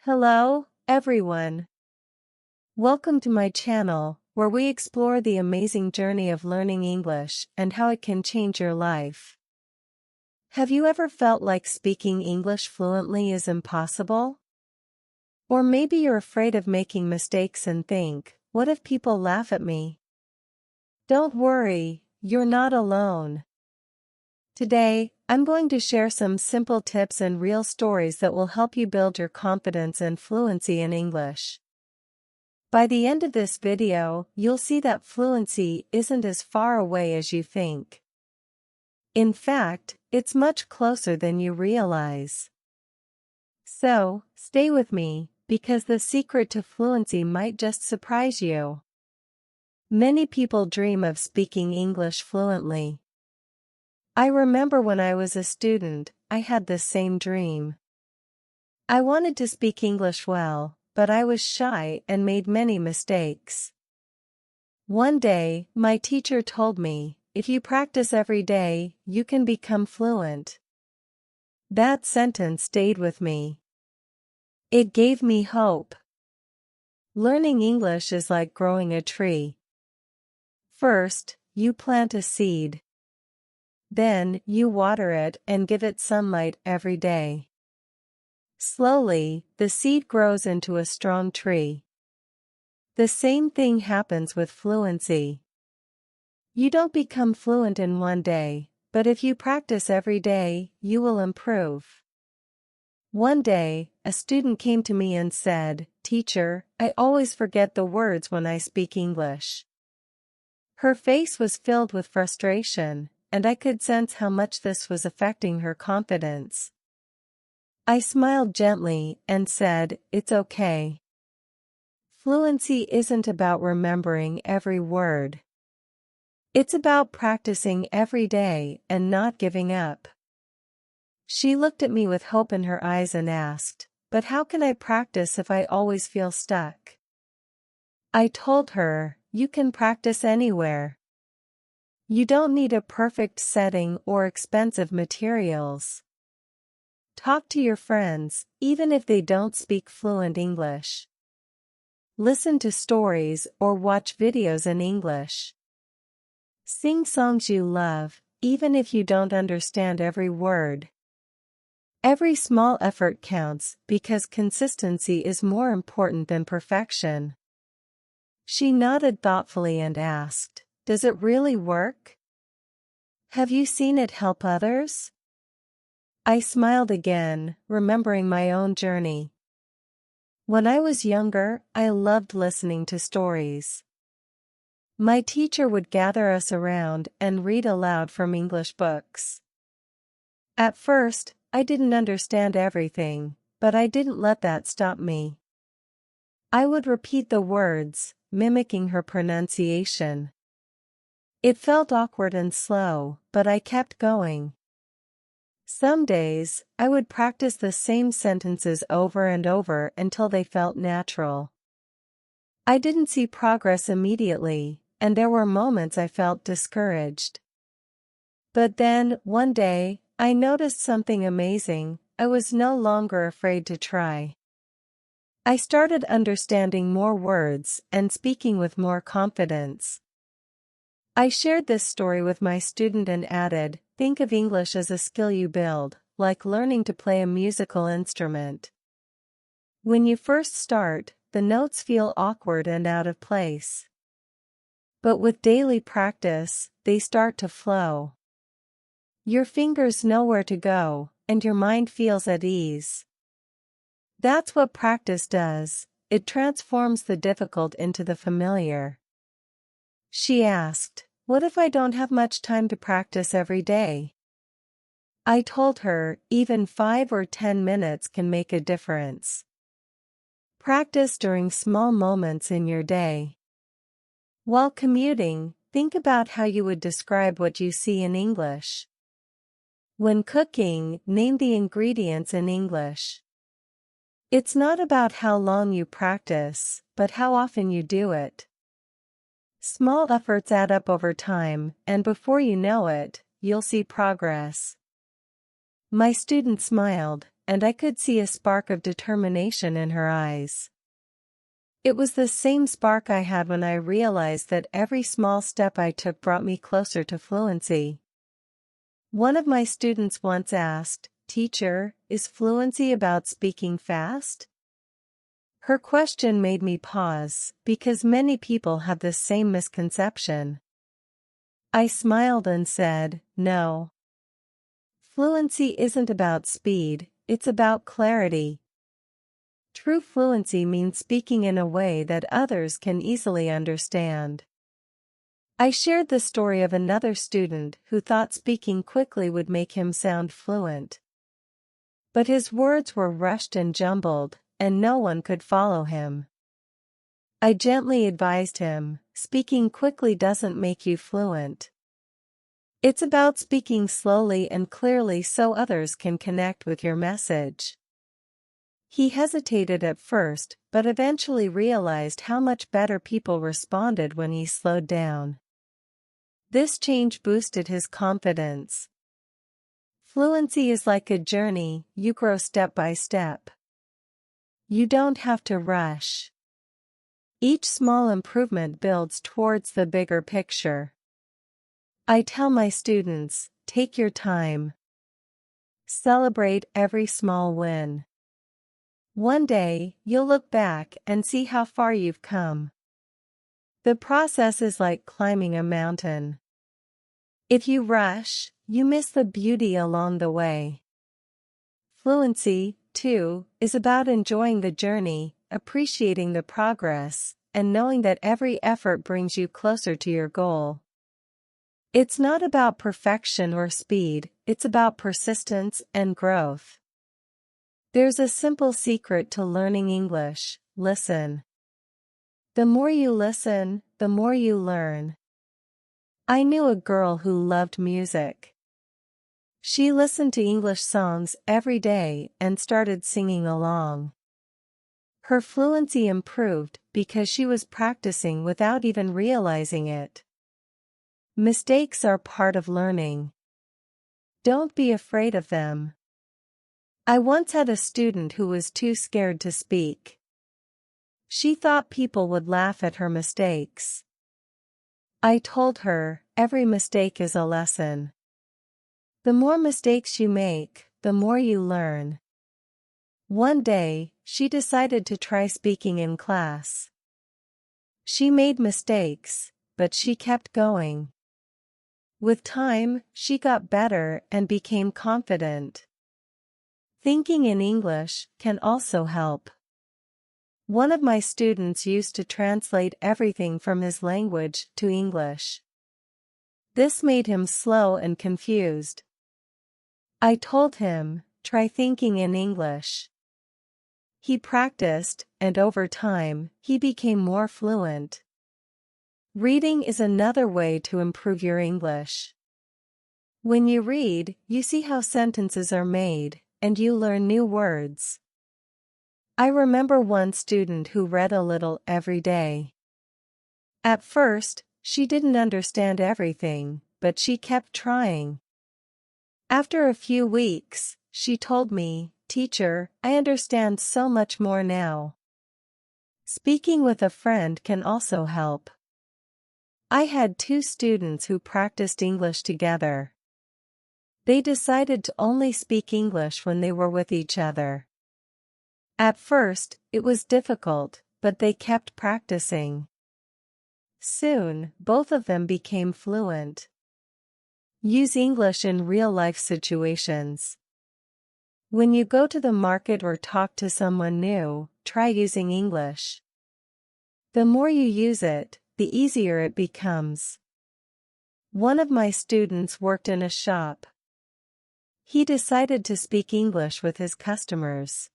Hello, everyone. Welcome to my channel, where we explore the amazing journey of learning English and how it can change your life. Have you ever felt like speaking English fluently is impossible? Or maybe you're afraid of making mistakes and think, what if people laugh at me? Don't worry, you're not alone. Today, I'm going to share some simple tips and real stories that will help you build your confidence and fluency in English. By the end of this video, you'll see that fluency isn't as far away as you think. In fact, it's much closer than you realize. So, stay with me, because the secret to fluency might just surprise you. Many people dream of speaking English fluently. I remember when I was a student, I had the same dream. I wanted to speak English well, but I was shy and made many mistakes. One day, my teacher told me, if you practice every day, you can become fluent. That sentence stayed with me. It gave me hope. Learning English is like growing a tree. First, you plant a seed. Then, you water it and give it sunlight every day. Slowly, the seed grows into a strong tree. The same thing happens with fluency. You don't become fluent in one day, but if you practice every day, you will improve. One day, a student came to me and said, "Teacher, I always forget the words when I speak English." Her face was filled with frustration, and I could sense how much this was affecting her confidence. I smiled gently and said, "It's okay. Fluency isn't about remembering every word. It's about practicing every day and not giving up." She looked at me with hope in her eyes and asked, "But how can I practice if I always feel stuck?" I told her, "You can practice anywhere. You don't need a perfect setting or expensive materials. Talk to your friends, even if they don't speak fluent English. Listen to stories or watch videos in English. Sing songs you love, even if you don't understand every word. Every small effort counts because consistency is more important than perfection." She nodded thoughtfully and asked, "Does it really work? Have you seen it help others?" I smiled again, remembering my own journey. When I was younger, I loved listening to stories. My teacher would gather us around and read aloud from English books. At first, I didn't understand everything, but I didn't let that stop me. I would repeat the words, mimicking her pronunciation. It felt awkward and slow, but I kept going. Some days, I would practice the same sentences over and over until they felt natural. I didn't see progress immediately, and there were moments I felt discouraged. But then, one day, I noticed something amazing. I was no longer afraid to try. I started understanding more words and speaking with more confidence. I shared this story with my student and added, "Think of English as a skill you build, like learning to play a musical instrument. When you first start, the notes feel awkward and out of place. But with daily practice, they start to flow. Your fingers know where to go, and your mind feels at ease. That's what practice does, it transforms the difficult into the familiar." She asked, "What if I don't have much time to practice every day?" I told her, even 5 or 10 minutes can make a difference. Practice during small moments in your day. While commuting, think about how you would describe what you see in English. When cooking, name the ingredients in English. It's not about how long you practice, but how often you do it. Small efforts add up over time, and before you know it, you'll see progress. My student smiled, and I could see a spark of determination in her eyes. It was the same spark I had when I realized that every small step I took brought me closer to fluency. One of my students once asked, "Teacher, is fluency about speaking fast?" Her question made me pause, because many people have this same misconception. I smiled and said, "No. Fluency isn't about speed, it's about clarity." True fluency means speaking in a way that others can easily understand. I shared the story of another student who thought speaking quickly would make him sound fluent. But his words were rushed and jumbled, and no one could follow him. I gently advised him, "Speaking quickly doesn't make you fluent. It's about speaking slowly and clearly so others can connect with your message." He hesitated at first, but eventually realized how much better people responded when he slowed down. This change boosted his confidence. Fluency is like a journey, you grow step by step. You don't have to rush. Each small improvement builds towards the bigger picture. I tell my students, take your time. Celebrate every small win. One day, you'll look back and see how far you've come. The process is like climbing a mountain. If you rush, you miss the beauty along the way. Fluency, too, is about enjoying the journey, appreciating the progress, and knowing that every effort brings you closer to your goal. It's not about perfection or speed, it's about persistence and growth. There's a simple secret to learning English: listen. The more you listen, the more you learn. I knew a girl who loved music. She listened to English songs every day and started singing along. Her fluency improved because she was practicing without even realizing it. Mistakes are part of learning. Don't be afraid of them. I once had a student who was too scared to speak. She thought people would laugh at her mistakes. I told her, every mistake is a lesson. The more mistakes you make, the more you learn. One day, she decided to try speaking in class. She made mistakes, but she kept going. With time, she got better and became confident. Thinking in English can also help. One of my students used to translate everything from his language to English. This made him slow and confused. I told him, try thinking in English. He practiced, and over time, he became more fluent. Reading is another way to improve your English. When you read, you see how sentences are made, and you learn new words. I remember one student who read a little every day. At first, she didn't understand everything, but she kept trying. After a few weeks, she told me, "Teacher, I understand so much more now." Speaking with a friend can also help. I had two students who practiced English together. They decided to only speak English when they were with each other. At first, it was difficult, but they kept practicing. Soon, both of them became fluent. Use English in real-life situations. When you go to the market or talk to someone new, try using English. The more you use it, the easier it becomes. One of my students worked in a shop. He decided to speak English with his customers.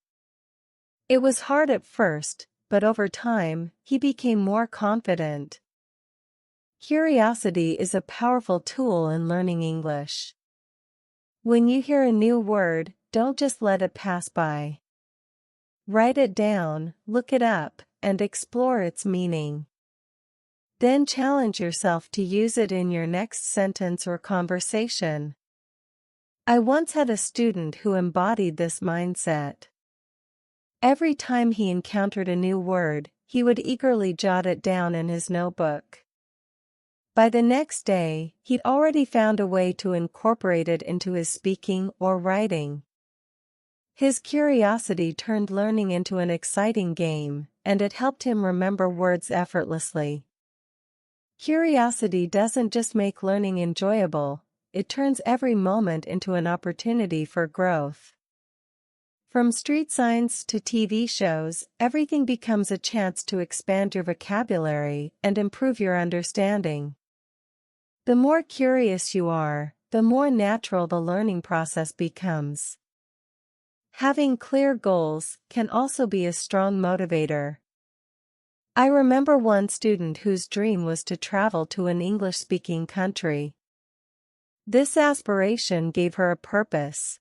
It was hard at first, but over time, he became more confident. Curiosity is a powerful tool in learning English. When you hear a new word, don't just let it pass by. Write it down, look it up, and explore its meaning. Then challenge yourself to use it in your next sentence or conversation. I once had a student who embodied this mindset. Every time he encountered a new word, he would eagerly jot it down in his notebook. By the next day, he'd already found a way to incorporate it into his speaking or writing. His curiosity turned learning into an exciting game, and it helped him remember words effortlessly. Curiosity doesn't just make learning enjoyable, it turns every moment into an opportunity for growth. From street signs to TV shows, everything becomes a chance to expand your vocabulary and improve your understanding. The more curious you are, the more natural the learning process becomes. Having clear goals can also be a strong motivator. I remember one student whose dream was to travel to an English-speaking country. This aspiration gave her a purpose.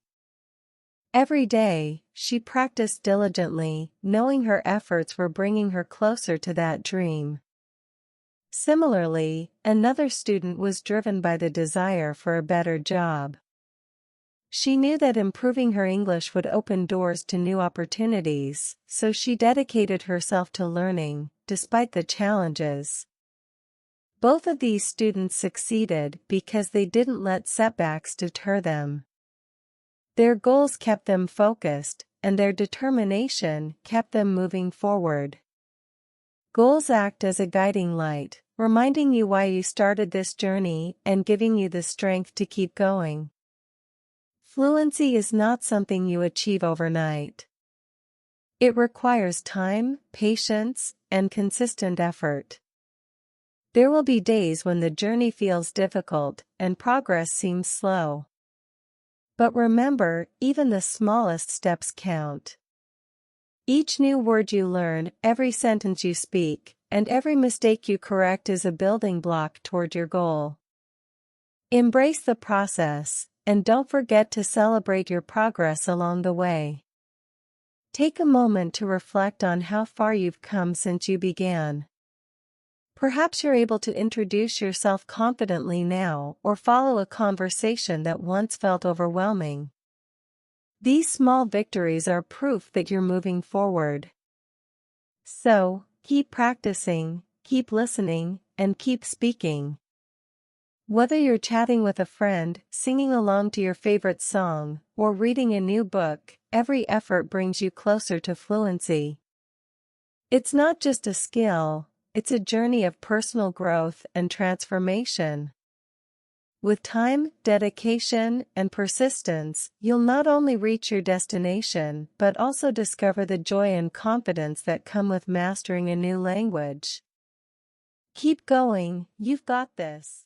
Every day, she practiced diligently, knowing her efforts were bringing her closer to that dream. Similarly, another student was driven by the desire for a better job. She knew that improving her English would open doors to new opportunities, so she dedicated herself to learning, despite the challenges. Both of these students succeeded because they didn't let setbacks deter them. Their goals kept them focused, and their determination kept them moving forward. Goals act as a guiding light, reminding you why you started this journey and giving you the strength to keep going. Fluency is not something you achieve overnight. It requires time, patience, and consistent effort. There will be days when the journey feels difficult and progress seems slow. But remember, even the smallest steps count. Each new word you learn, every sentence you speak, and every mistake you correct is a building block toward your goal. Embrace the process, and don't forget to celebrate your progress along the way. Take a moment to reflect on how far you've come since you began. Perhaps you're able to introduce yourself confidently now or follow a conversation that once felt overwhelming. These small victories are proof that you're moving forward. So, keep practicing, keep listening, and keep speaking. Whether you're chatting with a friend, singing along to your favorite song, or reading a new book, every effort brings you closer to fluency. It's not just a skill, it's a journey of personal growth and transformation. With time, dedication, and persistence, you'll not only reach your destination but also discover the joy and confidence that come with mastering a new language. Keep going, you've got this.